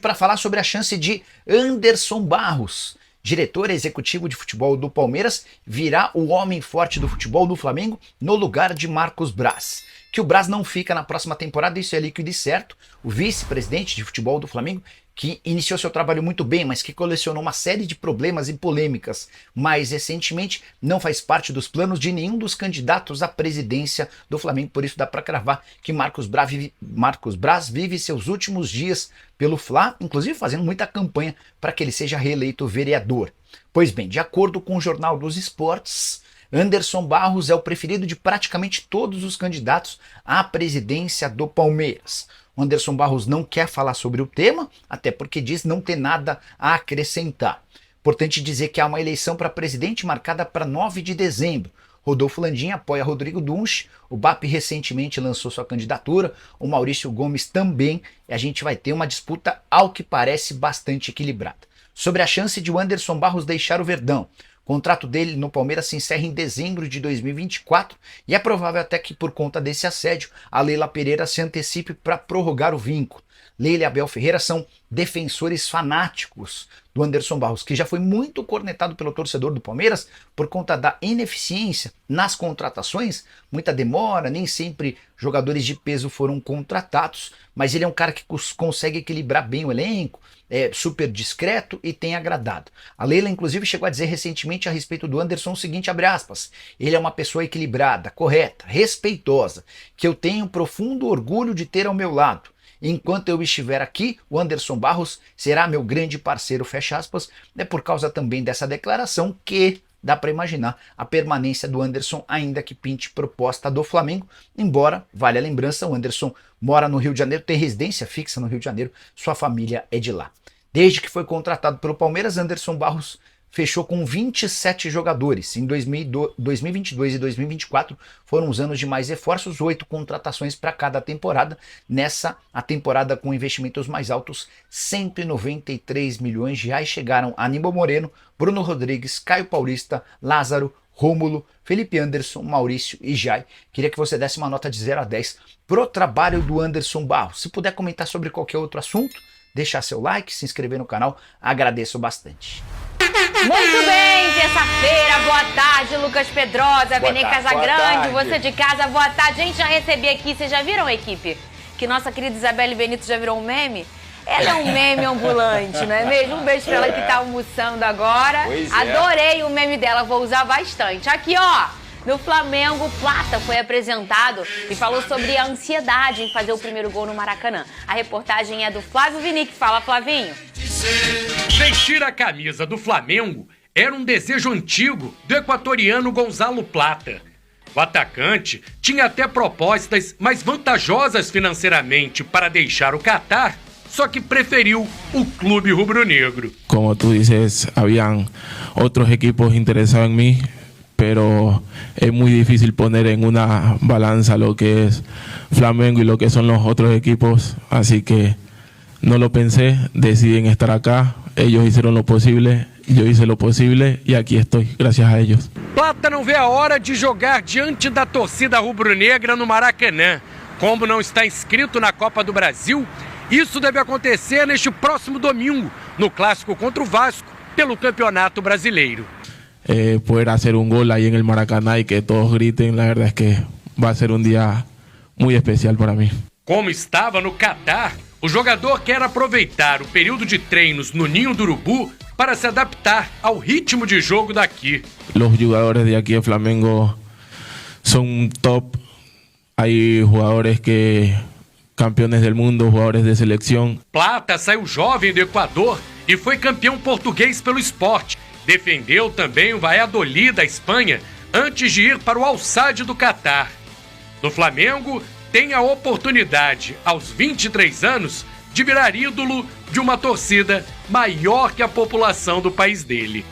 para falar sobre a chance de Anderson Barros, diretor executivo de futebol do Palmeiras, virar o homem forte do futebol do Flamengo no lugar de Marcos Braz. Que o Braz não fica na próxima temporada, isso é líquido e certo. O vice-presidente de futebol do Flamengo, que iniciou seu trabalho muito bem, mas que colecionou uma série de problemas e polêmicas mais recentemente, não faz parte dos planos de nenhum dos candidatos à presidência do Flamengo. Por isso dá para cravar que Marcos Braz vive seus últimos dias pelo Fla, inclusive fazendo muita campanha para que ele seja reeleito vereador. Pois bem, de acordo com o Jornal dos Esportes, Anderson Barros é o preferido de praticamente todos os candidatos à presidência do Palmeiras. O Anderson Barros não quer falar sobre o tema, até porque diz não ter nada a acrescentar. Importante dizer que há uma eleição para presidente marcada para 9 de dezembro. Rodolfo Landim apoia Rodrigo Dunche, o BAP recentemente lançou sua candidatura, o Maurício Gomes também, e a gente vai ter uma disputa, ao que parece, bastante equilibrada. Sobre a chance de o Anderson Barros deixar o Verdão. O contrato dele no Palmeiras se encerra em dezembro de 2024 e é provável até que, por conta desse assédio, a Leila Pereira se antecipe para prorrogar o vínculo. Leila e Abel Ferreira são defensores fanáticos do Anderson Barros, que já foi muito cornetado pelo torcedor do Palmeiras por conta da ineficiência nas contratações, muita demora, nem sempre jogadores de peso foram contratados, mas ele é um cara que consegue equilibrar bem o elenco, é super discreto e tem agradado. A Leila, inclusive, chegou a dizer recentemente a respeito do Anderson o seguinte, abre aspas, ele é uma pessoa equilibrada, correta, respeitosa, que eu tenho profundo orgulho de ter ao meu lado. Enquanto eu estiver aqui, o Anderson Barros será meu grande parceiro, fecha aspas. É por causa também dessa declaração que dá para imaginar a permanência do Anderson, ainda que pinte proposta do Flamengo, embora, vale a lembrança, o Anderson mora no Rio de Janeiro, tem residência fixa no Rio de Janeiro, sua família é de lá. Desde que foi contratado pelo Palmeiras, Anderson Barros fechou com 27 jogadores. Em 2022 e 2024 foram os anos de mais reforços, 8 contratações para cada temporada. Nessa, a temporada com investimentos mais altos, 193 milhões de reais, chegaram Aníbal Moreno, Bruno Rodrigues, Caio Paulista, Lázaro, Rômulo, Felipe Anderson, Maurício e Jai. Queria que você desse uma nota de 0 a 10 pro trabalho do Anderson Barros. Se puder comentar sobre qualquer outro assunto, deixar seu like, se inscrever no canal, agradeço bastante. Muito bem, terça-feira, boa tarde, Lucas Pedrosa, Vene Casagrande, você de casa, boa tarde. Gente, já recebi aqui, vocês já viram a equipe? Que nossa querida Isabelle Benito já virou um meme? Ela é um meme ambulante, não é mesmo? Um beijo pra ela que tá almoçando agora. Adorei o meme dela, vou usar bastante. Aqui, ó, no Flamengo, Plata foi apresentado e falou sobre a ansiedade em fazer o primeiro gol no Maracanã. A reportagem é do Flávio Vinick. Fala, Flavinho. Vestir a camisa do Flamengo era um desejo antigo do equatoriano Gonzalo Plata. O atacante tinha até propostas mais vantajosas financeiramente para deixar o Catar, só que preferiu o clube rubro-negro. Como tú dices, habían otros equipos interesados en mí, pero es muy difícil poner en una balanza lo que es Flamengo y lo que son los otros equipos, así que no lo pensé, decidí en estar acá, ellos hicieron lo posible, yo hice lo posible e aqui estou, graças a eles. Plata não vê a hora de jogar diante da torcida rubro-negra no Maracanã. Como não está inscrito na Copa do Brasil, isso deve acontecer neste próximo domingo, no clássico contra o Vasco, pelo Campeonato Brasileiro. Poder hacer un gol ahí en el Maracaná y que todos griten, la verdad es que va a ser un día muy especial para mí. Como estava no Catar, o jogador quer aproveitar o período de treinos no Ninho do Urubu para se adaptar ao ritmo de jogo daqui. Los jugadores de aquí de Flamengo son top. Hay jugadores que campeones del mundo, jugadores de selección. Plata saiu jovem do Equador e foi campeão português pelo Sport. Defendeu também o Valladolid da Espanha antes de ir para o Al-Sadd do Catar. No Flamengo, tem a oportunidade, aos 23 anos, de virar ídolo de uma torcida maior que a população do país dele.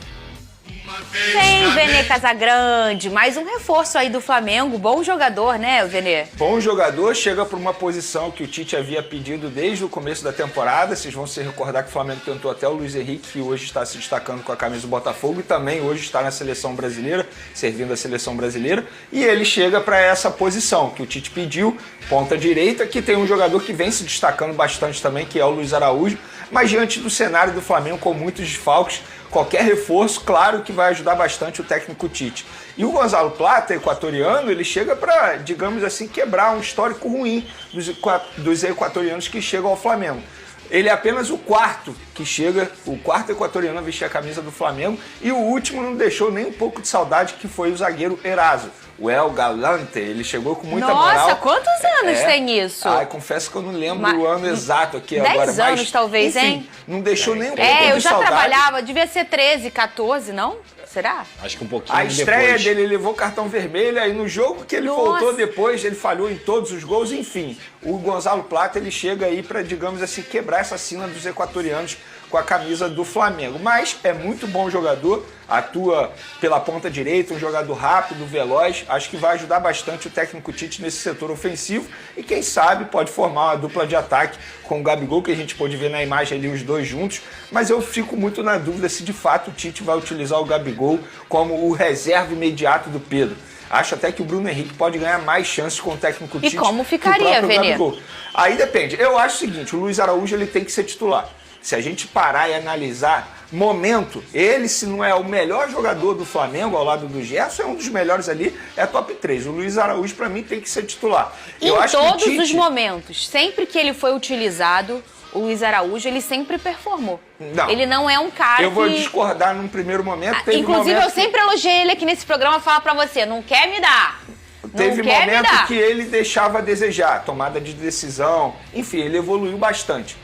Tem Vene Casagrande, mais um reforço aí do Flamengo, bom jogador, né, Vene? Bom jogador, chega para uma posição que o Tite havia pedido desde o começo da temporada. Vocês vão se recordar que o Flamengo tentou até o Luiz Henrique, que hoje está se destacando com a camisa do Botafogo e também hoje está na seleção brasileira, servindo a seleção brasileira. E ele chega para essa posição que o Tite pediu, ponta direita, que tem um jogador que vem se destacando bastante também, que é o Luiz Araújo. mas diante do cenário do Flamengo com muitos desfalques, qualquer reforço, claro que vai ajudar bastante o técnico Tite. E o Gonzalo Plata, equatoriano, ele chega para, digamos assim, quebrar um histórico ruim dos equatorianos que chegam ao Flamengo. Ele é apenas o quarto equatoriano a vestir a camisa do Flamengo, e o último não deixou nem um pouco de saudade, que foi o zagueiro Eraso, o El Galante. Ele chegou com muita moral. Nossa, quantos anos tem isso? Ai, confesso que eu não lembro o ano exato aqui 10 agora. 10 anos, talvez, enfim, hein? Não deixou nem um pouco de saudade. Eu já trabalhava, devia ser 13, 14, não? Será? Acho que um pouquinho A estreia depois. dele, ele levou cartão vermelho, aí no jogo que ele voltou depois, ele falhou em todos os gols, enfim. O Gonzalo Plata, ele chega aí para, digamos assim, quebrar essa sina dos equatorianos com a camisa do Flamengo. Mas é muito bom jogador, atua pela ponta direita, um jogador rápido, veloz. Acho que vai ajudar bastante o técnico Tite nesse setor ofensivo e quem sabe pode formar uma dupla de ataque com o Gabigol, que a gente pôde ver na imagem ali os dois juntos. Mas eu fico muito na dúvida se de fato o Tite vai utilizar o Gabigol como o reserva imediato do Pedro. Acho até que o Bruno Henrique pode ganhar mais chances com o técnico Tite. E como ficaria, Vene? Aí depende. Eu acho o seguinte, o Luiz Araújo ele tem que ser titular. Se a gente parar e analisar momento, ele, se não é o melhor jogador do Flamengo ao lado do Gerson, é um dos melhores ali, é top 3. O Luiz Araújo, para mim, tem que ser titular. Em todos os momentos, sempre que ele foi utilizado, o Luiz Araújo, ele sempre performou. Não. Ele não é um cara Eu vou discordar num primeiro momento. Teve inclusive, momento eu sempre elogiei ele aqui nesse programa, falar pra você, não quer me dar. Teve momento que ele deixava a desejar, tomada de decisão, enfim, ele evoluiu bastante.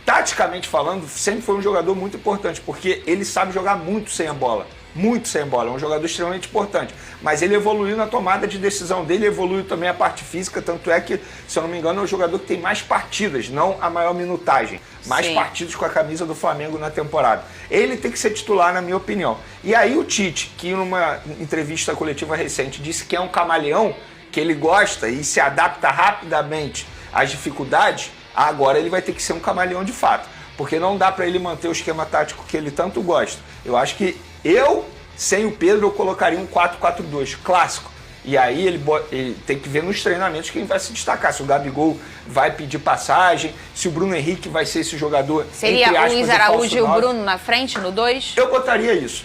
Taticamente falando, sempre foi um jogador muito importante, porque ele sabe jogar muito sem a bola. Muito sem a bola, é um jogador extremamente importante. Mas ele evoluiu na tomada de decisão dele, evoluiu também a parte física, tanto é que, se eu não me engano, é o jogador que tem mais partidas, não a maior minutagem. Mais partidas com a camisa do Flamengo na temporada. Ele tem que ser titular, na minha opinião. E aí o Tite, que numa entrevista coletiva recente disse que é um camaleão, que ele gosta e se adapta rapidamente às dificuldades, agora ele vai ter que ser um camaleão de fato, porque não dá para ele manter o esquema tático que ele tanto gosta. Eu acho que sem o Pedro, eu colocaria um 4-4-2 clássico. E aí ele tem que ver nos treinamentos quem vai se destacar. Se o Gabigol vai pedir passagem, se o Bruno Henrique vai ser esse jogador. Seria o Luiz Araújo e o Bruno na frente, no 2? Eu botaria isso.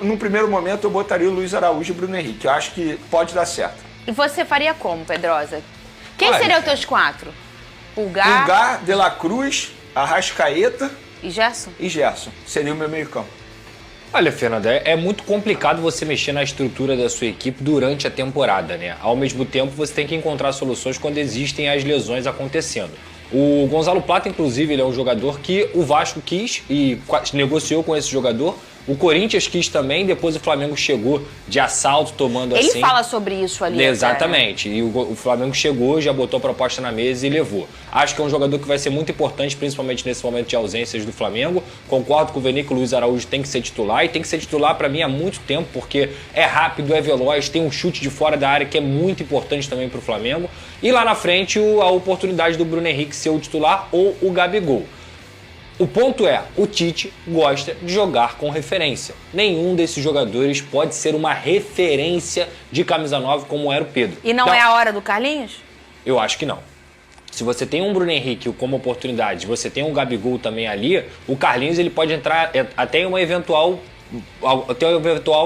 Num primeiro momento, eu botaria o Luiz Araújo e o Bruno Henrique. Eu acho que pode dar certo. E você faria como, Pedrosa? Quem seriam os teus 4? Pulgar, De La Cruz, Arrascaeta e Gerson? E Gerson. Seria o meu meio-campo. Olha, Fernanda, é muito complicado você mexer na estrutura da sua equipe durante a temporada, né? Ao mesmo tempo, você tem que encontrar soluções quando existem as lesões acontecendo. O Gonzalo Plata, inclusive, ele é um jogador que o Vasco quis e negociou com esse jogador. O Corinthians quis também, depois o Flamengo chegou de assalto, tomando assim... Ele fala sobre isso ali. Exatamente. E o Flamengo chegou, já botou a proposta na mesa e levou. Acho que é um jogador que vai ser muito importante, principalmente nesse momento de ausências do Flamengo. Concordo com o Vene que o Luiz Araújo tem que ser titular, e tem que ser titular para mim há muito tempo, porque é rápido, é veloz, tem um chute de fora da área que é muito importante também para o Flamengo. E lá na frente, a oportunidade do Bruno Henrique ser o titular ou o Gabigol. O ponto é, o Tite gosta de jogar com referência. Nenhum desses jogadores pode ser uma referência de camisa 9 como era o Pedro. E não é a hora do Carlinhos? Eu acho que não. Se você tem um Bruno Henrique como oportunidade, você tem um Gabigol também ali, o Carlinhos ele pode entrar até em uma eventual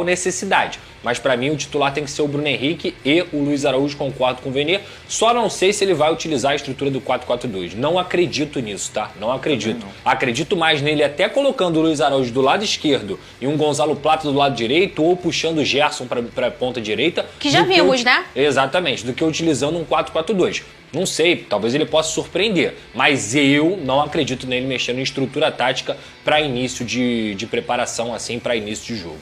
necessidade. Mas para mim o titular tem que ser o Bruno Henrique e o Luiz Araújo, concordo com o Vene. Só não sei se ele vai utilizar a estrutura do 4-4-2. Não acredito nisso, tá? Não acredito. Acredito mais nele até colocando o Luiz Araújo do lado esquerdo e um Gonzalo Plata do lado direito, ou puxando o Gerson para a ponta direita. Que já vimos, né? Exatamente, do que utilizando um 4-4-2. Não sei, talvez ele possa surpreender, mas eu não acredito nele mexendo em estrutura tática para início de preparação, assim, para início de jogo.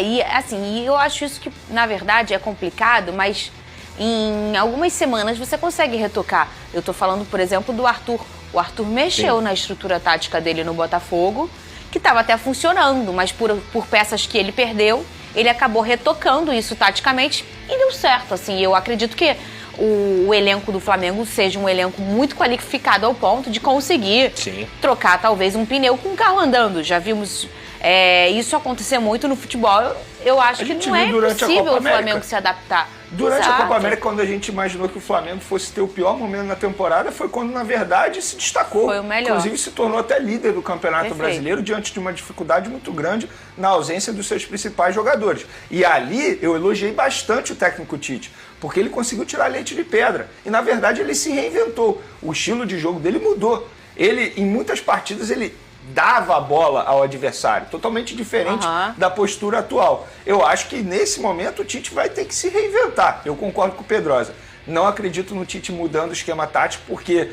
E eu acho isso que, na verdade, é complicado, mas em algumas semanas você consegue retocar. Eu tô falando, por exemplo, do Arthur. O Arthur mexeu na estrutura tática dele no Botafogo, que estava até funcionando, mas por peças que ele perdeu, ele acabou retocando isso taticamente e deu certo. Assim, eu acredito que o elenco do Flamengo seja um elenco muito qualificado ao ponto de conseguir trocar talvez um pneu com um carro andando. Já vimos isso acontecer muito no futebol eu acho que não é impossível o Flamengo se adaptar. Durante a Copa América, quando a gente imaginou que o Flamengo fosse ter o pior momento na temporada, foi quando, na verdade, se destacou. Foi o melhor. Inclusive, se tornou até líder do Campeonato Brasileiro, diante de uma dificuldade muito grande na ausência dos seus principais jogadores. E ali, eu elogiei bastante o técnico Tite, porque ele conseguiu tirar leite de pedra. E, na verdade, ele se reinventou. O estilo de jogo dele mudou. Ele, em muitas partidas, ele dava a bola ao adversário, totalmente diferente da postura atual. Eu acho que nesse momento o Tite vai ter que se reinventar. Eu concordo com o Pedrosa. Não acredito no Tite mudando o esquema tático, porque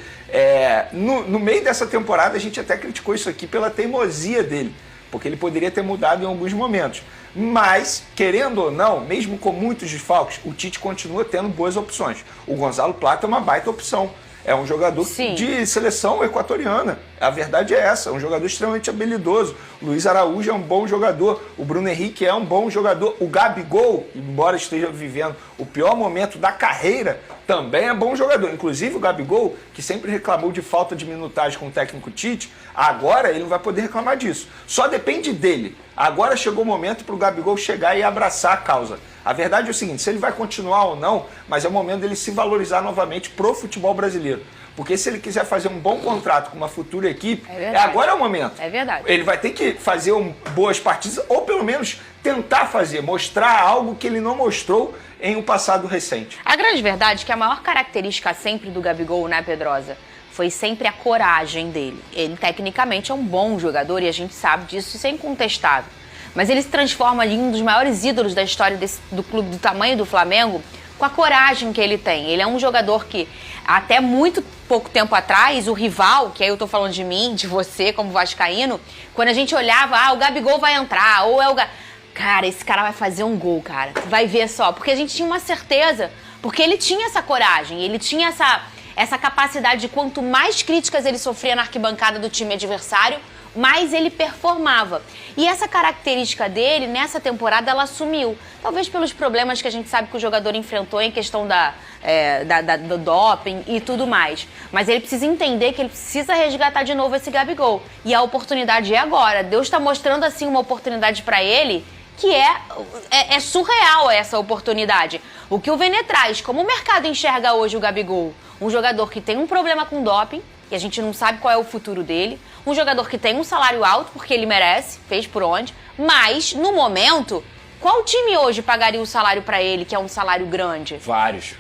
no meio dessa temporada a gente até criticou isso aqui pela teimosia dele, porque ele poderia ter mudado em alguns momentos. Mas, querendo ou não, mesmo com muitos desfalques, o Tite continua tendo boas opções. O Gonzalo Plata é uma baita opção. É um jogador de seleção equatoriana. A verdade é essa, é um jogador extremamente habilidoso. Luiz Araújo é um bom jogador. O Bruno Henrique é um bom jogador. O Gabigol, embora esteja vivendo o pior momento da carreira, também é bom jogador. Inclusive o Gabigol, que sempre reclamou de falta de minutagem com o técnico Tite, agora ele não vai poder reclamar disso. Só depende dele. Agora chegou o momento para o Gabigol chegar e abraçar a causa. A verdade é o seguinte, se ele vai continuar ou não, mas é o momento dele se valorizar novamente pro futebol brasileiro. Porque se ele quiser fazer um bom contrato com uma futura equipe, agora é o momento. É verdade. Ele vai ter que fazer boas partidas, ou pelo menos tentar fazer, mostrar algo que ele não mostrou em um passado recente. A grande verdade é que a maior característica sempre do Gabigol, né, Pedrosa, foi sempre a coragem dele. Ele, tecnicamente, é um bom jogador e a gente sabe disso, isso é incontestável. Mas ele se transforma ali em um dos maiores ídolos da história do clube do tamanho do Flamengo com a coragem que ele tem. Ele é um jogador que, até muito pouco tempo atrás, o rival, que aí eu tô falando de mim, de você, como vascaíno, quando a gente olhava, o Gabigol vai entrar, ou é o... Cara, esse cara vai fazer um gol, cara. Vai ver só. Porque a gente tinha uma certeza, porque ele tinha essa coragem, ele tinha essa capacidade de quanto mais críticas ele sofria na arquibancada do time adversário, mais ele performava. E essa característica dele, nessa temporada, ela sumiu. Talvez pelos problemas que a gente sabe que o jogador enfrentou em questão do doping e tudo mais. Mas ele precisa entender que ele precisa resgatar de novo esse Gabigol. E a oportunidade é agora. Deus está mostrando, assim, uma oportunidade para ele que é surreal essa oportunidade. O que o Vene traz, como o mercado enxerga hoje o Gabigol? Um jogador que tem um problema com doping, e a gente não sabe qual é o futuro dele. Um jogador que tem um salário alto, porque ele merece, fez por onde. Mas, no momento, qual time hoje pagaria o salário pra ele, que é um salário grande? Vários.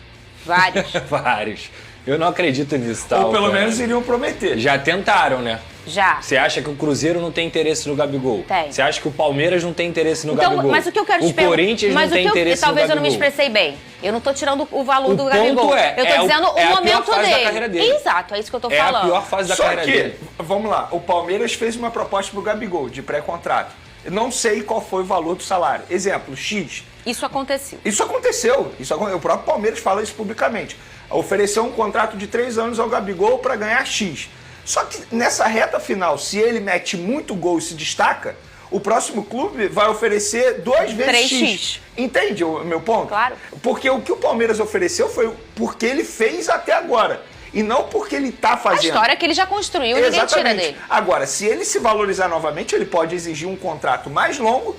Vários? Eu não acredito nisso, tal. Ou pelo menos iriam prometer. Já tentaram, né? Já. Você acha que o Cruzeiro não tem interesse no Gabigol? Tem. Você acha que o Palmeiras não tem interesse no Gabigol? Mas o que eu quero te perguntar... O Corinthians não tem interesse no Gabigol. Talvez eu não me expressei bem. Eu não tô tirando o valor do Gabigol. Eu tô dizendo o momento da carreira dele. Exato, é isso que eu tô falando. É a pior fase da carreira dele. Vamos lá, o Palmeiras fez uma proposta pro Gabigol, de pré-contrato. Eu não sei qual foi o valor do salário. Exemplo, X. Isso aconteceu. Isso aconteceu. O próprio Palmeiras fala isso publicamente. Ofereceu um contrato de 3 anos ao Gabigol para ganhar X. Só que nessa reta final, se ele mete muito gol e se destaca, o próximo clube vai oferecer 2 vezes X. Entende o meu ponto? Claro. Porque o que o Palmeiras ofereceu foi porque ele fez até agora. E não porque ele está fazendo. A história que ele já construiu, ninguém tira dele. Agora, se ele se valorizar novamente, ele pode exigir um contrato mais longo,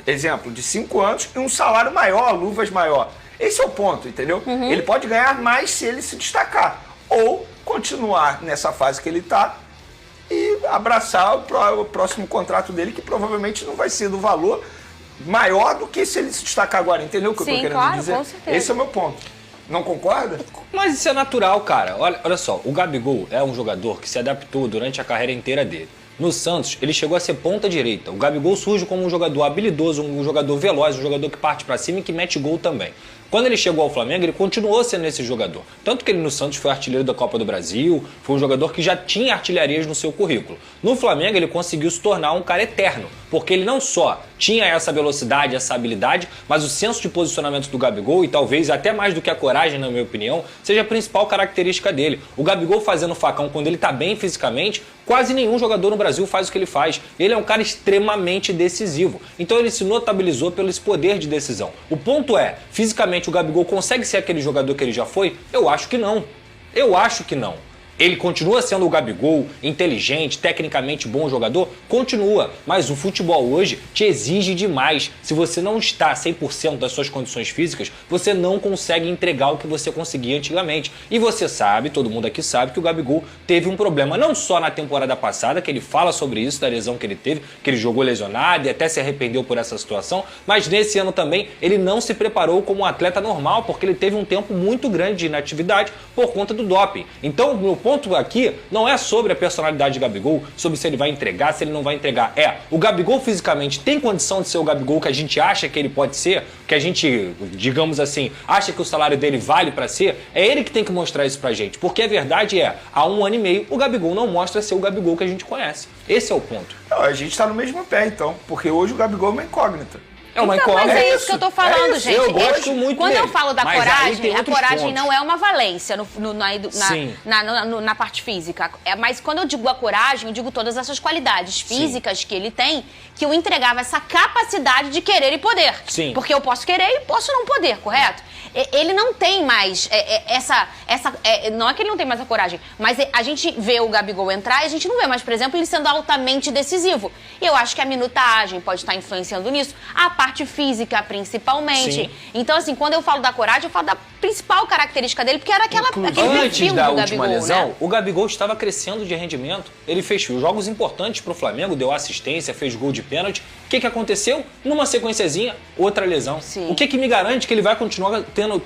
exemplo, de 5 anos, e um salário maior, luvas maior. Esse é o ponto, entendeu? Ele pode ganhar mais se ele se destacar. Ou continuar nessa fase que ele está e abraçar o próximo contrato dele, que provavelmente não vai ser do valor maior do que se ele se destacar agora. Entendeu o que eu estou querendo dizer? Com certeza. Esse é o meu ponto. Não concorda? Mas isso é natural, cara. Olha só, o Gabigol é um jogador que se adaptou durante a carreira inteira dele. No Santos, ele chegou a ser ponta direita. O Gabigol surge como um jogador habilidoso, um jogador veloz, um jogador que parte pra cima e que mete gol também. Quando ele chegou ao Flamengo, ele continuou sendo esse jogador. Tanto que ele no Santos foi artilheiro da Copa do Brasil, foi um jogador que já tinha artilharias no seu currículo. No Flamengo, ele conseguiu se tornar um cara eterno, porque ele não só tinha essa velocidade, essa habilidade, mas o senso de posicionamento do Gabigol, e talvez até mais do que a coragem, na minha opinião, seja a principal característica dele. O Gabigol fazendo facão quando ele tá bem fisicamente, quase nenhum jogador no Brasil faz o que ele faz. Ele é um cara extremamente decisivo. Então ele se notabilizou pelo esse poder de decisão. O ponto é, fisicamente o Gabigol consegue ser aquele jogador que ele já foi? Eu acho que não. Eu acho que não. Ele continua sendo o Gabigol, inteligente, tecnicamente bom jogador? Continua, mas o futebol hoje te exige demais. Se você não está 100% das suas condições físicas, você não consegue entregar o que você conseguia antigamente. E você sabe, todo mundo aqui sabe, que o Gabigol teve um problema, não só na temporada passada, que ele fala sobre isso, da lesão que ele teve, que ele jogou lesionado e até se arrependeu por essa situação, mas nesse ano também ele não se preparou como um atleta normal, porque ele teve um tempo muito grande de inatividade por conta do doping. Então, meu ponto aqui não é sobre a personalidade de Gabigol, sobre se ele vai entregar, se ele não vai entregar. O Gabigol fisicamente tem condição de ser o Gabigol que a gente acha que ele pode ser, que a gente, digamos assim, acha que o salário dele vale pra ser. É ele que tem que mostrar isso pra gente, porque a verdade há 1 ano e meio, o Gabigol não mostra ser o Gabigol que a gente conhece. Esse é o ponto. Não, a gente tá no mesmo pé, então, porque hoje o Gabigol é uma incógnita. É uma então, incógnita. mas é isso que eu tô falando, gente. Eu gosto muito Quando dele, eu falo da mas aí coragem, tem a outros coragem pontos. não é uma valência Sim. na parte física. Mas quando eu digo a coragem, eu digo todas essas qualidades físicas que ele tem, que o entregava essa capacidade de querer e poder. Sim. Porque eu posso querer e posso não poder, correto? Ele não tem mais não é que ele não tem mais a coragem, mas a gente vê o Gabigol entrar e a gente não vê mais, por exemplo, ele sendo altamente decisivo. E eu acho que a minutagem pode estar influenciando nisso, a parte física principalmente. Sim. Então, assim, quando eu falo da coragem, eu falo da principal característica dele, porque era aquele Antes perfil da do última Gabigol, lesão, né? o Gabigol estava crescendo de rendimento. Ele fez jogos importantes pro Flamengo, deu assistência, fez gol de pênalti. O que aconteceu? Numa sequenciazinha, outra lesão. Sim. O que me garante que ele vai continuar tendo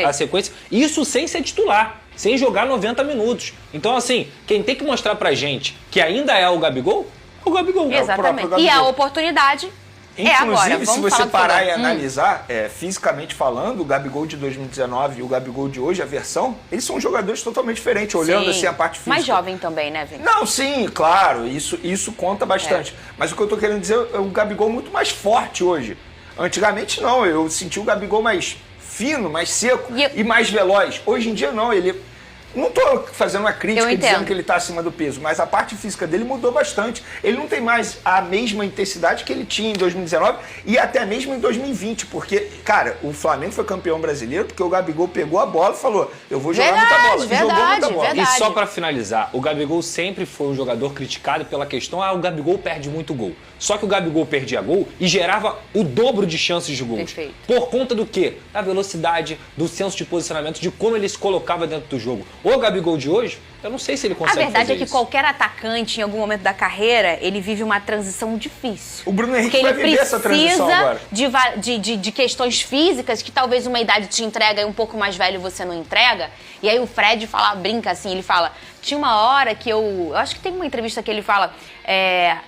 a sequência? Isso sem ser titular, sem jogar 90 minutos. Então, assim, quem tem que mostrar pra gente que ainda é o Gabigol, é o Gabigol. Exatamente. É o próprio Gabigol. E a oportunidade Inclusive, agora. Vamos se você falar do parar problema. e analisar, fisicamente falando, o Gabigol de 2019 e o Gabigol de hoje, a versão, eles são jogadores totalmente diferentes, olhando assim a parte física. Mais jovem também, né, Vini? Não, sim, claro, isso conta bastante. Mas o que eu tô querendo dizer é o Gabigol muito mais forte hoje. Antigamente não, eu senti o Gabigol mais fino, mais seco e mais veloz. Hoje em dia não, ele... Não tô fazendo uma crítica dizendo que ele tá acima do peso, mas a parte física dele mudou bastante. Ele não tem mais a mesma intensidade que ele tinha em 2019 e até mesmo em 2020, porque, cara, o Flamengo foi campeão brasileiro porque o Gabigol pegou a bola e falou, eu vou jogar muita bola. E jogou muita bola. E só pra finalizar, o Gabigol sempre foi um jogador criticado pela questão, o Gabigol perde muito gol. Só que o Gabigol perdia gol e gerava o dobro de chances de gols. Perfeito. Por conta do quê? Da velocidade, do senso de posicionamento, de como ele se colocava dentro do jogo. O Gabigol de hoje, eu não sei se ele consegue fazer isso. A verdade é que qualquer atacante, em algum momento da carreira, ele vive uma transição difícil. O Bruno Henrique vai viver essa transição agora. De questões físicas que talvez uma idade te entrega e um pouco mais velho você não entrega. E aí o Fred brinca assim, ele fala, tinha uma hora que eu acho que tem uma entrevista que ele fala,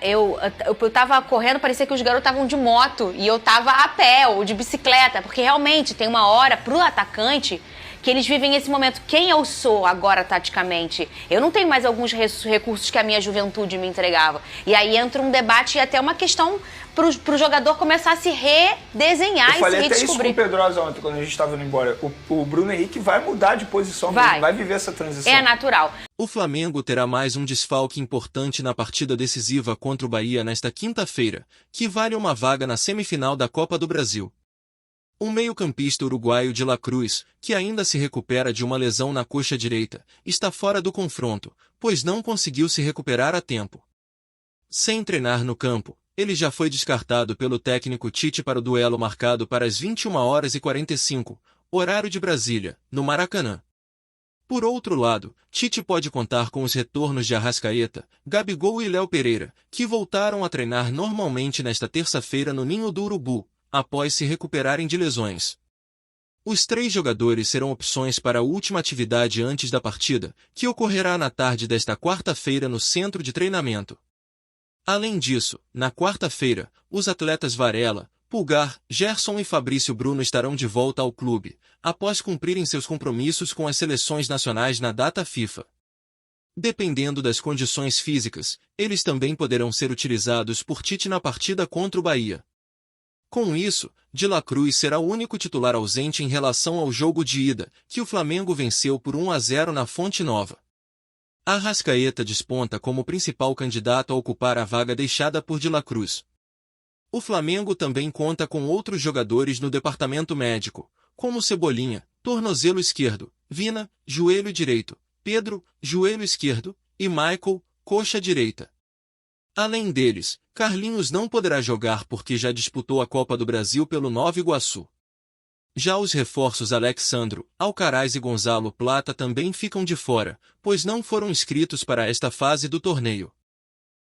eu tava correndo, parecia que os garotos estavam de moto e eu tava a pé ou de bicicleta, porque realmente tem uma hora pro atacante que eles vivem esse momento. Quem eu sou agora, taticamente? Eu não tenho mais alguns recursos que a minha juventude me entregava. E aí entra um debate e até uma questão pro jogador começar a se redesenhar e se redescobrir. Eu falei até isso com o Pedrosa ontem, quando a gente estava indo embora. O Bruno Henrique vai mudar de posição, vai viver essa transição. É natural. O Flamengo terá mais um desfalque importante na partida decisiva contra o Bahia nesta quinta-feira, que vale uma vaga na semifinal da Copa do Brasil. O meio-campista uruguaio de La Cruz, que ainda se recupera de uma lesão na coxa direita, está fora do confronto, pois não conseguiu se recuperar a tempo. Sem treinar no campo, ele já foi descartado pelo técnico Tite para o duelo marcado para as 21h45, horário de Brasília, no Maracanã. Por outro lado, Tite pode contar com os retornos de Arrascaeta, Gabigol e Léo Pereira, que voltaram a treinar normalmente nesta terça-feira no Ninho do Urubu, após se recuperarem de lesões. Os 3 jogadores serão opções para a última atividade antes da partida, que ocorrerá na tarde desta quarta-feira no centro de treinamento. Além disso, na quarta-feira, os atletas Varela, Pulgar, Gerson e Fabrício Bruno estarão de volta ao clube, após cumprirem seus compromissos com as seleções nacionais na data FIFA. Dependendo das condições físicas, eles também poderão ser utilizados por Tite na partida contra o Bahia. Com isso, De La Cruz será o único titular ausente em relação ao jogo de ida, que o Flamengo venceu por 1-0 na Fonte Nova. Arrascaeta desponta como principal candidato a ocupar a vaga deixada por De La Cruz. O Flamengo também conta com outros jogadores no departamento médico, como Cebolinha, tornozelo esquerdo, Vina, joelho direito, Pedro, joelho esquerdo, e Michael, coxa direita. Além deles, Carlinhos não poderá jogar porque já disputou a Copa do Brasil pelo Nova Iguaçu. Já os reforços Alexandro, Alcaraz e Gonzalo Plata também ficam de fora, pois não foram inscritos para esta fase do torneio.